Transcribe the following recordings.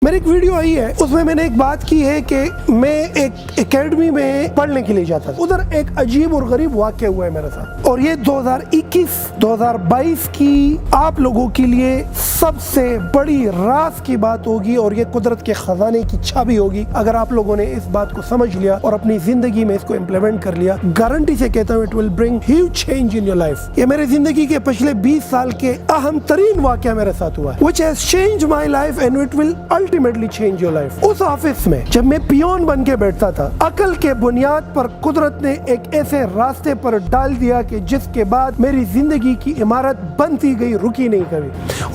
میری ایک ویڈیو آئی ہے، اس میں میں نے ایک بات کی ہے کہ میں ایک اکیڈمی میں پڑھنے کے لیے جاتا تھا، ادھر ایک عجیب اور غریب واقعہ ہوا ہے میرے ساتھ، اور یہ 2021-2022 کی آپ لوگوں کے لیے سب سے بڑی راز کی بات ہوگی، اور یہ قدرت کے خزانے کی چھابی ہوگی اگر آپ لوگوں نے اس بات کو سمجھ لیا اور اپنی زندگی میں اس کو امپلیمنٹ کر لیا۔ گارنٹی سے کہتا ہوں it will bring huge change in your life۔ یہ میرے زندگی کے پچھلے 20 سال کے اہم ترین واقعہ میرے ساتھ ہوا ہے، which has changed my life and it will ultimately change your life۔ اس آفس میں جب میں پیون بن کے بیٹھتا تھا، عقل کے بنیاد پر قدرت نے ایک ایسے راستے پر ڈال دیا کہ جس کے بعد میری زندگی کی عمارت بنتی گئی، رکی نہیں کبھی،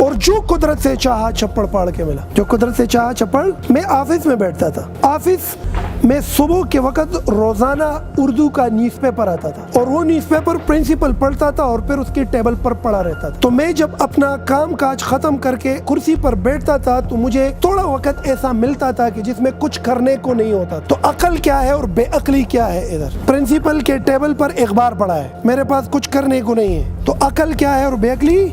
اور جو قدرت سے چاہا چپڑ پاڑ کے ملا، جو قدرت سے چاہا چپڑ۔ میں آفس میں بیٹھتا تھا، آفس میں صبح کے وقت روزانہ اردو کا نیوز پیپر آتا تھا، اور وہ نیوز پیپر پرنسپل پڑھتا تھا اور پھر اس کی ٹیبل پر پڑا رہتا تھا۔ تو میں جب اپنا کام کاج ختم کر کے کرسی پر بیٹھتا تھا تو مجھے تھوڑا وقت ایسا ملتا تھا کہ جس میں کچھ کرنے کو نہیں ہوتا۔ تو عقل کیا ہے اور بے عقلی کیا ہے؟ ادھر پرنسپل کے ٹیبل پر اخبار پڑا ہے، میرے پاس کچھ کرنے کو نہیں ہے۔ تو عقل کیا ہے اور بے عقلی؟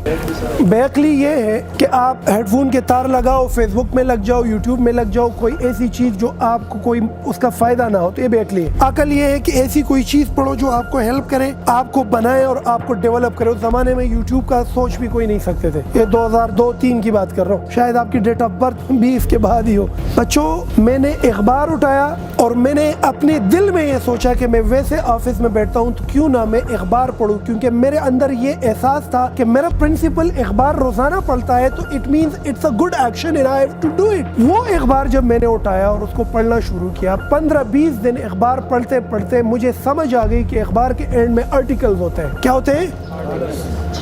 بے عقلی یہ ہے کہ آپ ہیڈ فون کے تار لگاؤ، فیس بک میں لگ جاؤ، یوٹیوب میں لگ جاؤ، کوئی ایسی چیز جو آپ کو کوئی اس کا فائدہ نہ ہو، تو یہ بے عقلی ہے۔ عقل یہ ہے کہ ایسی کوئی چیز پڑھو جو آپ کو ہیلپ کرے، آپ کو بنائے اور آپ کو ڈیولپ کرے۔ اس زمانے میں یوٹیوب کا سوچ بھی کوئی نہیں سکتے تھے، یہ 2002-03 کی بات کر رہا ہوں، شاید آپ کی ڈیٹ آف برتھ بھی اس کے بعد ہی ہو۔ بچوں، میں نے اخبار اٹھایا اور میں نے اپنے دل میں یہ سوچا کہ میں ویسے آفس میں بیٹھتا ہوں تو کیوں نہ میں اخبار پڑھوں، کیونکہ میرے اندر یہ احساس تھا کہ میرا پرنسپل اخبار روزانہ پڑھتا ہے تو it means it's a good action and I have to do it. وہ اخبار جب میں نے اٹھایا اور اس کو پڑھنا شروع کیا، 15-20 دن اخبار پڑھتے پڑھتے مجھے سمجھ آ گئی کہ اخبار کے اینڈ میں آرٹیکلز ہوتے ہیں۔ کیا ہوتے ہیں؟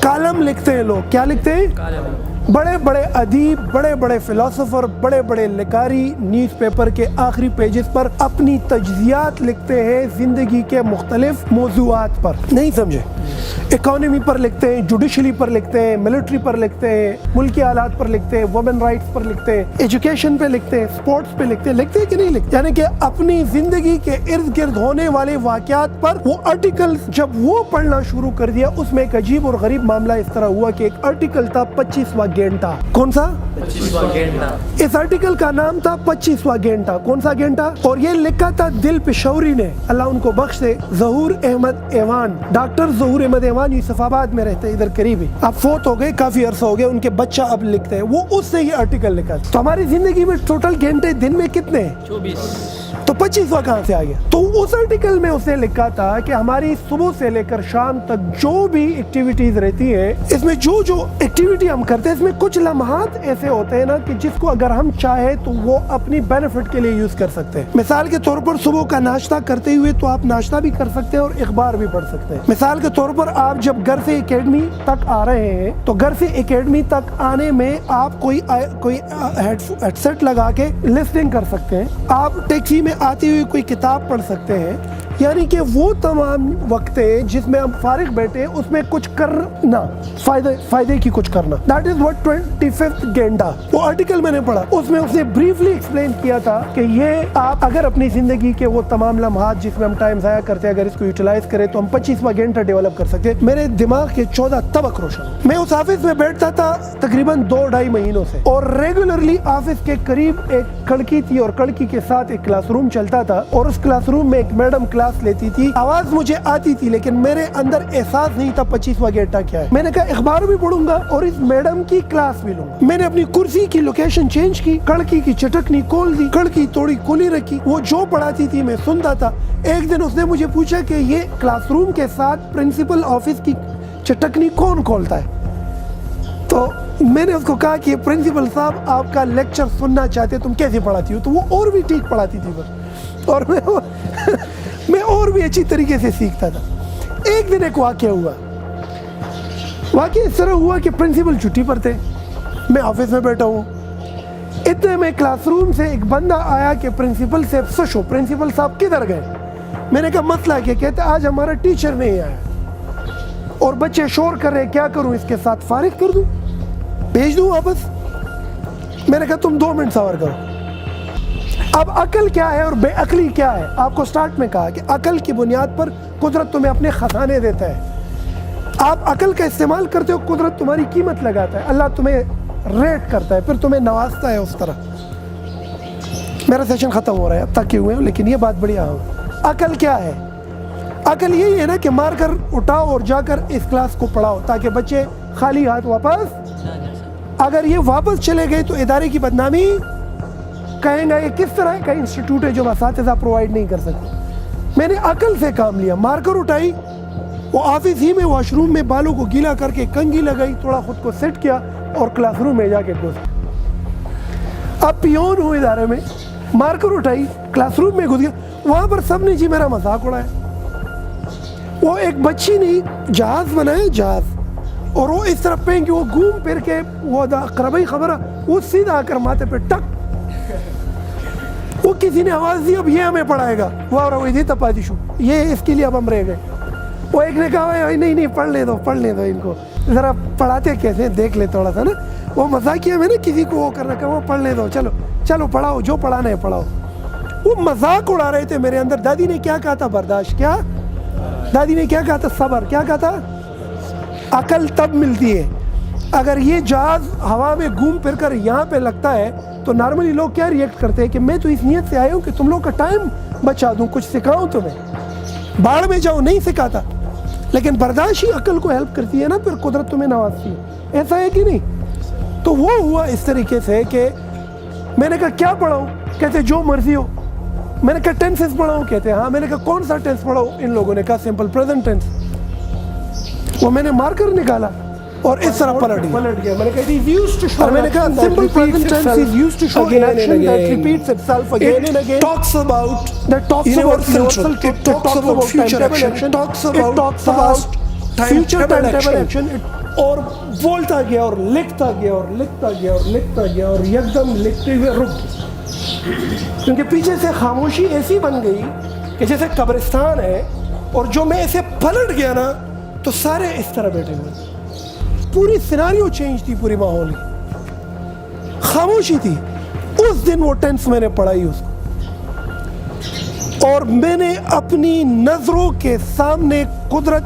کالم لکھتے ہیں لوگ۔ کیا لکھتے ہیں؟ بڑے بڑے ادیب، بڑے بڑے فلاسفر، بڑے بڑے لکھاری نیوز پیپر کے آخری پیجز پر اپنی تجزیات لکھتے ہیں زندگی کے مختلف موضوعات پر۔ نہیں سمجھے؟ اکانومی پر لکھتے ہیں، جوڈیشلی پر لکھتے ہیں، ملٹری پر لکھتے ہیں، ملکی حالات پر لکھتے ہیں، وومن رائٹس پر لکھتے ہیں، ایجوکیشن پہ لکھتے ہیں، سپورٹس پہ لکھتے ہیں۔ لکھتے ہیں کہ نہیں لکھتے؟ یعنی کہ اپنی زندگی کے ارد گرد ہونے والے واقعات پر وہ آرٹیکلز جب وہ پڑھنا شروع کر دیا، اس میں ایک عجیب اور غریب معاملہ اس طرح ہوا کہ ایک آرٹیکل تھا 25واں گھنٹہ۔ کون سا؟ 25واں گھنٹہ۔ اس آرٹیکل کا نام تھا 25واں گھنٹہ۔ کون سا گھنٹہ؟ اور یہ لکھا تھا دل پشوری نے، اللہ ان کو بخش دے، ظہور احمد ایوان، ڈاکٹر ظہور احمد ایوان، یوسف آباد میں رہتے ادھر قریب ہی، اب فوت ہو گئے، کافی عرصہ ہو گیا، ان کے بچہ اب لکھتے ہیں، وہ اس سے یہ آرٹیکل لکھا تھا۔ تو ہماری زندگی میں ٹوٹل گھنٹے دن میں کتنے ہیں؟ 24۔ تو 25واں کہاں سے آ گیا؟ تو اس آرٹیکل میں اس نے لکھا تھا کہ ہماری صبح سے لے کر شام تک جو بھی ایکٹیویٹیز رہتی ہے، اس میں جو ایکٹیویٹی ہم کرتے ہیں، اس میں کچھ لمحات ایسے ہوتے ہیں نا کہ جس کو اگر ہم چاہیں تو وہ اپنی بینیفٹ کے لیے یوز کر سکتے ہیں۔ مثال کے طور پر صبح کا ناشتہ کرتے ہوئے تو آپ ناشتہ بھی کر سکتے ہیں اور اخبار بھی پڑھ سکتے ہیں۔ مثال کے طور پر آپ جب گھر سے اکیڈمی تک آ رہے ہیں تو گھر سے اکیڈمی تک آنے میں آپ کوئی ہیڈ سیٹ لگا کے لسننگ کر سکتے ہیں، آپ ٹیکسی میں آتے ہوئے کوئی کتاب پڑھ سکتے ہیں، یعنی کہ وہ تمام وقت ہے جس میں ہم فارغ بیٹھے اس میں کچھ کرنا، فائدے کی کچھ کرنا۔ دیٹ از واٹ 25th گھنٹہ۔ وہ آرٹیکل میں نے پڑھا، اس میں اس نے بریفلی ایکسپلین کیا تھا کہ یہ آپ اگر اپنی زندگی کے وہ تمام لمحات جس میں ہم ٹائم ضائع کرتے ہیں، اگر اس کو یوٹیلائز کریں تو ہم 25واں گھنٹہ ڈیولپ کر سکتے ہیں۔ میرے دماغ کے 14 طبق روشن۔ میں اس آفس میں بیٹھتا تھا تقریباً 2-2.5 مہینوں سے، اور ریگولرلی آفس کے قریب ایک کھڑکی تھی اور کھڑکی کے ساتھ ایک کلاس روم چلتا تھا، اور اس کلاس روم میں ایک میڈم کلاس لیتی تھی، آواز مجھے آتی تھی لیکن میرے اندر احساس نہیں تھا 25واں گھنٹہ کیا ہے۔ میں نے کہا اخبار بھی پڑھوں گا اور اس میڈم کی کلاس بھی لوں گا۔ میں نے اپنی کرسی کی لوکیشن چینج کی، کھڑکی کی چٹکنی کھول دی، کھڑکی تھوڑی کھلی رکھی، وہ جو پڑھاتی تھی میں سنتا تھا۔ ایک دن اس نے مجھے پوچھا کہ یہ کلاس روم کے ساتھ پرنسپل آفس کی چٹکنی کون کھولتا ہے؟ تو میں نے اس کو کہا کہ پرنسپل صاحب آپ کا لیکچر سننا چاہتے، تم کیسے پڑھاتی ہو؟ تو وہ اور بھی ٹھیک پڑھاتی تھی اور میں اور بھی اچھی طریقے سے سیکھتا تھا۔ ایک دن ایک واقعہ ہوا، واقعہ اس طرح ہوا کہ پرنسپل چھٹی پر تھے، میں آفس میں بیٹھا ہوں، اتنے میں کلاس روم سے ایک بندہ آیا کہ پرنسپل سے سوشو، پرنسپل صاحب کدھر گئے؟ میں نے کہا مسئلہ کیا؟ کہتے آج ہمارا ٹیچر نہیں آیا اور بچے شور کر رہے، کیا کروں؟ اس کے ساتھ فارغ کر دوں، بھیج دوں واپس؟ میں نے کہا تم 2 منٹ صبر کرو۔ اب عقل کیا ہے اور بے عقلی کیا ہے؟ آپ کو سٹارٹ میں کہا کہ عقل کی بنیاد پر قدرت تمہیں اپنے خزانے دیتا ہے، آپ عقل کا استعمال کرتے ہو، قدرت تمہاری قیمت لگاتا ہے، اللہ تمہیں ریٹ کرتا ہے، پھر تمہیں نوازتا ہے اس طرح۔ میرا سیشن ختم ہو رہا ہے, اب تک کے ہوئے ہیں, لیکن یہ بات بڑی اہم ہے. عقل کیا ہے؟ عقل یہی ہے نا کہ مار کر اٹھاؤ اور جا کر اس کلاس کو پڑھاؤ تاکہ بچے خالی ہاتھ واپس. اگر یہ واپس چلے گئے تو ادارے کی بدنامی کہیں گا یہ کس طرح کا انسٹیٹیوٹ ہے جو اساتذہ پرووائڈ نہیں کر سکتے. میں نے عقل سے کام لیا, مار کر اٹھائی, وہ آفس ہی میں واش روم میں بالوں کو گیلا کر کے کنگھی لگائی, تھوڑا خود کو سیٹ کیا اور کلاس روم میں جا کے گھس. اب پیون ہوں ادارے میں, مار کر اٹھائی, کلاس روم میں گھس گیا. وہاں پر سب نے جی میرا مذاق اڑایا. وہ ایک بچی نہیں جہاز بنائے, جہاز, اور وہ اس طرح پہن کے وہ گھوم پھر کے وہ قربائی خبر وہ سیدھا آ کر ماتھے پہ ٹک. وہ کسی نے آواز دی اب یہ ہمیں پڑھائے گا, وہ اور وہی تپادی شو, یہ اس کے لیے اب ہم رہ گئے. وہ ایک نے کہا نہیں پڑھ لے دو ان کو, ذرا پڑھاتے کیسے ہیں دیکھ لے تھوڑا سا نا. وہ مذاقیہ میں نا کسی کو وہ کرنا کہ وہ پڑھ لے دو, چلو پڑھاؤ, جو پڑھانا ہے پڑھاؤ. وہ مذاق اڑا رہے تھے میرے اندر. دادی نے کیا کہا تھا؟ برداشت. کیا دادی نے کیا کہا تھا؟ صبر. کیا کہا تھا؟ عقل تب ملتی ہے اگر یہ جہاز ہوا میں گھوم پھر کر یہاں پہ لگتا ہے تو نارملی لوگ کیا ریئیکٹ کرتے ہیں کہ میں تو اس نیت سے آیا ہوں کہ تم لوگ کا ٹائم بچا دوں, کچھ سکھاؤں تمہیں, باڑ میں جاؤ. نہیں سکھاتا, لیکن برداشت ہی عقل کو ہیلپ کرتی ہے نا, پھر قدرت تمہیں نوازتی ہے. ایسا ہے کہ نہیں؟ تو وہ ہوا اس طریقے سے کہ میں نے کہا کیا پڑھاؤں؟ کہتے جو مرضی ہو. میں نے کہا ٹینسز پڑھاؤں؟ کہتے ہاں. میں نے کہا کون سا ٹینس پڑھاؤں؟ ان لوگوں نے کہا سمپل پریزنٹ ٹینس. وہ میں نے مار کر نکالا اور اس طرح پلٹ گیا. میں نے کہا it is used to show, اور میں نے کہا simple present tense is used to show an action that repeats itself again and again. Talks about universal truth. It talks about future action. It talks about future timetable action. اور بولتا گیا اور لکھتا گیا اور لکھتا گیا اور لکھتا گیا اور یکدم لکھتے ہوئے رک گیا, کیونکہ پیچھے سے خاموشی ایسی بن گئی کہ جیسے قبرستان ہے, اور جو میں ایسے پلٹ گیا نا تو سارے اس طرح بیٹھے ہوئے. پوری سیناریو چینج تھی, پوری ماحول کی خاموشی تھی. اس دن وہ ٹینس میں نے پڑھائی اس کو, اور میں نے اپنی نظروں کے سامنے قدرت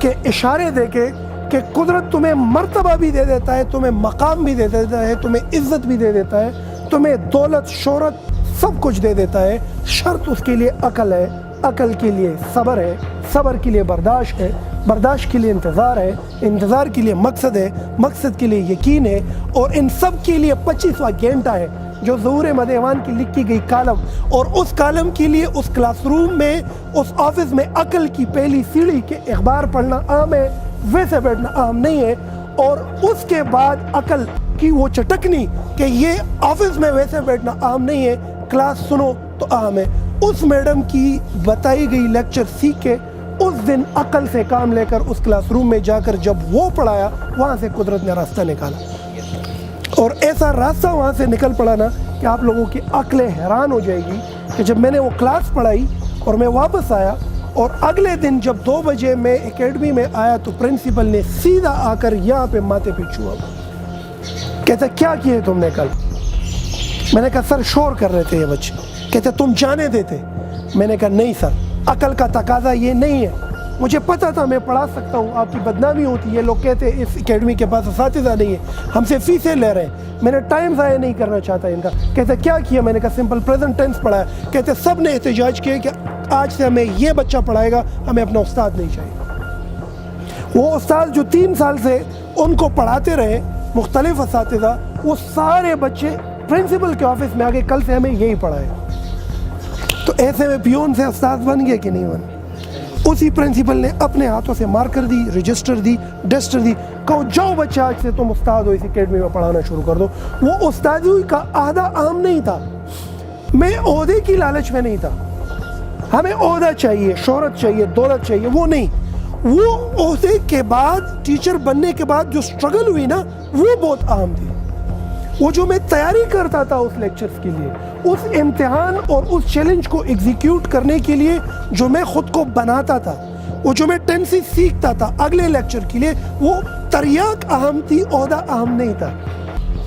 کے اشارے دیکھے کہ قدرت تمہیں مرتبہ بھی دے دیتا ہے, تمہیں مقام بھی دے دیتا ہے, تمہیں عزت بھی دے دیتا ہے, تمہیں دولت شہرت سب کچھ دے دیتا ہے. شرط اس کے لیے عقل ہے, عقل کے لیے صبر ہے, صبر کے لیے برداشت ہے, برداشت کے لیے انتظار ہے, انتظار کے لیے مقصد ہے, مقصد کے لیے یقین ہے, اور ان سب کے لیے 25واں گھنٹہ ہے جو ظہور مدیوان کی لکھی گئی کالم. اور اس کالم کے لیے اس کلاس روم میں, اس آفس میں عقل کی پہلی سیڑھی کے اخبار پڑھنا عام ہے, ویسے بیٹھنا عام نہیں ہے. اور اس کے بعد عقل کی وہ چٹکنی کہ یہ آفس میں ویسے بیٹھنا عام نہیں ہے, کلاس سنو تو عام ہے. اس میڈم کی بتائی گئی لیکچر سیکھ کے اس دن عقل سے کام لے کر اس کلاس روم میں جا کر جب وہ پڑھایا, وہاں سے قدرت نے راستہ نکالا. اور ایسا راستہ وہاں سے نکل پڑا نا کہ آپ لوگوں کی عقلیں حیران ہو جائے گی کہ جب میں نے وہ کلاس پڑھائی اور میں واپس آیا, اور اگلے دن جب 2 بجے میں اکیڈمی میں آیا تو پرنسپل نے سیدھا آ کر یہاں پہ ماتھے پہ چھوا. کہتے کیا کیے تم نے کل؟ میں نے کہا سر شور کر رہے تھے یہ بچے. کہتے تم جانے دیتے؟ میں نے کہا نہیں سر, عقل کا تقاضا یہ نہیں ہے. مجھے پتا تھا میں پڑھا سکتا ہوں, آپ کی بدنامی ہوتی ہے, لوگ کہتے ہیں اس اکیڈمی کے پاس اساتذہ نہیں ہے, ہم سے فیسیں لے رہے ہیں. میں نے ٹائم ضائع نہیں کرنا چاہتا ان کا. کہتے کیا کیا؟ میں نے کہا سمپل پریزنٹ ٹینس پڑھایا. کہتے سب نے احتجاج کیا کہ آج سے ہمیں یہ بچہ پڑھائے گا, ہمیں اپنا استاد نہیں چاہیے. وہ استاد جو 3 سال سے ان کو پڑھاتے رہے, مختلف اساتذہ, وہ سارے بچے پرنسپل کے آفس میں آگے کل سے ہمیں یہی پڑھائے. تو ایسے میں پیون سے استاد بن گیا کہ نہیں بن؟ اسی پرنسپل نے اپنے ہاتھوں سے مارکر دی, رجسٹر دی, ڈسٹر دی, کہو جاؤ بچہ آج سے تم استاد ہو, اس اکیڈمی میں پڑھانا شروع کر دو. وہ استادی کا عہدہ عام نہیں تھا, میں عہدے کی لالچ میں نہیں تھا. ہمیں عہدہ چاہیے, شہرت چاہیے, دولت چاہیے, وہ نہیں. وہ عہدے کے بعد, ٹیچر بننے کے بعد جو سٹرگل ہوئی نا, وہ بہت اہم تھی. وہ جو میں تیاری کرتا تھا اس لیکچرز کے لیے, اس امتحان اور اس چیلنج کو ایگزیکیوٹ کرنے کے لیے جو میں خود کو بناتا تھا, وہ جو میں ٹینسز سیکھتا تھا اگلے لیکچر کے لیے, وہ تریاق اہم تھی, عہدہ اہم نہیں تھا.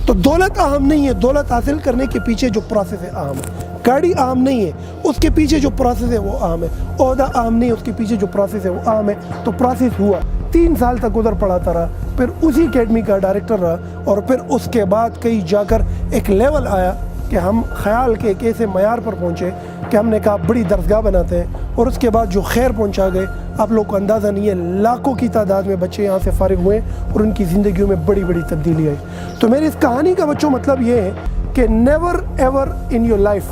تو دولت اہم نہیں ہے, دولت حاصل کرنے کے پیچھے جو پروسیس ہے اہم ہے. گاڑی اہم نہیں ہے, اس کے پیچھے جو پروسیس ہے وہ اہم ہے. عہدہ اہم نہیں ہے, اس کے پیچھے جو پروسیس ہے وہ اہم ہے. تو پروسیس ہوا, 3 سال تک ادھر پڑھاتا رہا, پھر اسی اکیڈمی کا ڈائریکٹر رہا, اور پھر اس کے بعد کہیں جا کر ایک لیول آیا کہ ہم خیال کے ایک ایسے معیار پر پہنچے کہ ہم نے کہا بڑی درسگاہ بناتے ہیں، اور اس کے بعد جو خیر پہنچا گئے، آپ لوگ کو اندازہ نہیں ہے لاکھوں کی تعداد میں بچے یہاں سے فارغ ہوئے اور ان کی زندگیوں میں بڑی بڑی تبدیلی آئی۔ تو میری اس کہانی کا بچوں مطلب یہ ہے کہ never ever in your life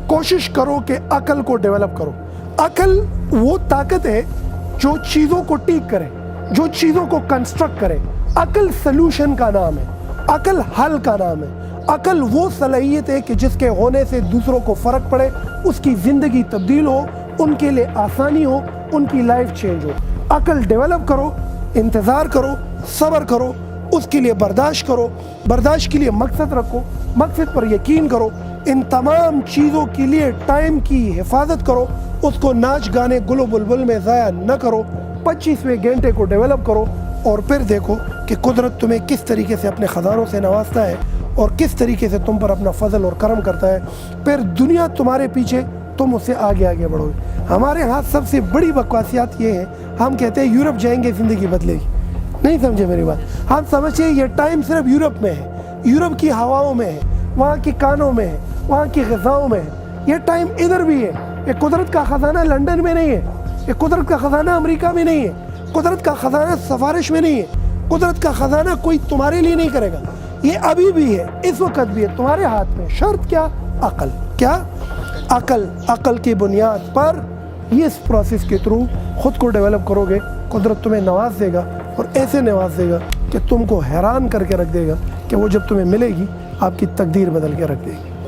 کوشش کرو کہ عقل کو ڈیولپ کرو۔ عقل وہ طاقت ہے جو چیزوں کو ٹھیک کرے، جو چیزوں کو کنسٹرکٹ کرے۔ عقل سلوشن کا نام ہے، عقل حل کا نام ہے۔ عقل وہ صلاحیت ہے کہ جس کے ہونے سے دوسروں کو فرق پڑے، اس کی زندگی تبدیل ہو، ان کے لیے آسانی ہو، ان کی لائف چینج ہو۔ عقل ڈیولپ کرو، انتظار کرو، صبر کرو، اس کے لیے برداشت کرو، برداشت کے لیے مقصد رکھو، مقصد پر یقین کرو، ان تمام چیزوں کے لیے ٹائم کی حفاظت کرو، اس کو ناچ گانے گل و بلبل میں ضائع نہ کرو، 25ویں گھنٹے کو ڈیولپ کرو، اور پھر دیکھو کہ قدرت تمہیں کس طریقے سے اپنے خزانوں سے نوازتا ہے اور کس طریقے سے تم پر اپنا فضل اور کرم کرتا ہے۔ پھر دنیا تمہارے پیچھے، تم اس سے آگے آگے بڑھو گے۔ ہمارے ہاں سب سے بڑی بکواسیات یہ ہے، ہم کہتے ہیں یورپ جائیں گے زندگی بدلے گی۔ نہیں سمجھے میری بات؟ ہم سمجھے یہ ٹائم صرف یورپ میں ہے، یورپ کی ہواؤں میں ہے، وہاں کی کانوں میں ہے، وہاں کی غذاؤں میں ہے۔ یہ ٹائم ادھر بھی ہے۔ یہ قدرت کا خزانہ لنڈن میں نہیں ہے، یہ قدرت کا خزانہ امریکہ میں نہیں ہے، قدرت کا خزانہ سفارش میں نہیں ہے، قدرت کا خزانہ کوئی تمہارے لیے نہیں کرے گا۔ یہ ابھی بھی ہے، اس وقت بھی ہے، تمہارے ہاتھ میں۔ شرط کیا؟ عقل۔ کیا؟ عقل۔ عقل کی بنیاد پر یہ اس پروسیس کے تھرو خود کو ڈیولپ کرو گے، قدرت تمہیں نواز دے گا، اور ایسے نواز دے گا کہ تم کو حیران کر کے رکھ دے گا کہ وہ جب تمہیں ملے گی آپ کی تقدیر بدل کے رکھ دے گی۔